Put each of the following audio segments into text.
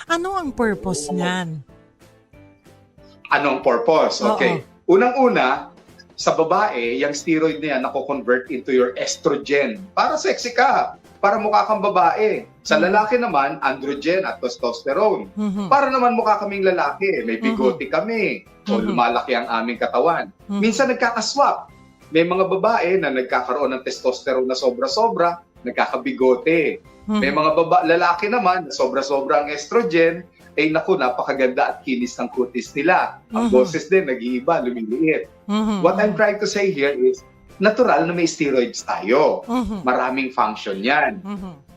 Ano ang purpose niyan? Anong purpose? Okay. Unang-una, sa babae, yung steroid na yan nako-convert into your estrogen. Para sexy ka. Para mukha kang babae. Sa lalaki naman, androgen at testosterone. Para naman mukha kaming lalaki. May bigote kami. O lumalaki ang aming katawan. Minsan nagkakaswap. May mga babae na nagkakaroon ng testosterone na sobra-sobra, nagkakabigote. May mga lalaki naman na sobra-sobra ang estrogen, ay naku, napakaganda at kinis ng kutis nila. Ang boses din, nag-iiba, lumiliit. What I'm trying to say here is, natural na may steroids tayo. Maraming function yan.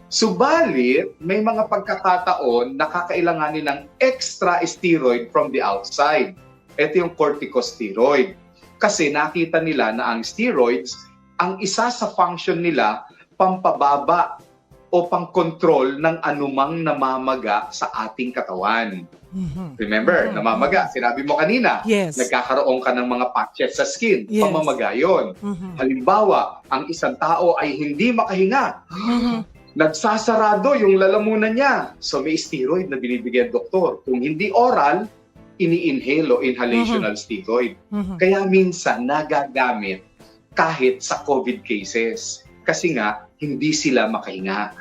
Subalit, may mga pagkakataon na kakailanganin ng extra steroid from the outside. Ito yung corticosteroid. Kasi nakita nila na ang steroids, ang isa sa function nila, pampababa o pang-control ng anumang namamaga sa ating katawan. Remember, namamaga, sinabi mo kanina, Yes. nagkakaroon ka ng mga patches sa skin, Yes. pamamaga yun. Halimbawa, ang isang tao ay hindi makahinga, nagsasarado yung lalamunan niya. So may steroid na binibigyan doktor. Kung hindi oral, ini-inhale o inhalational steroid. Kaya minsan nagagamit kahit sa COVID cases. Kasi nga, hindi sila makahinga.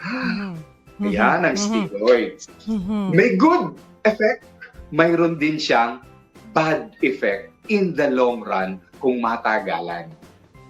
Yan ang steroids. May good effect, mayroon din siyang bad effect in the long run kung matagalan.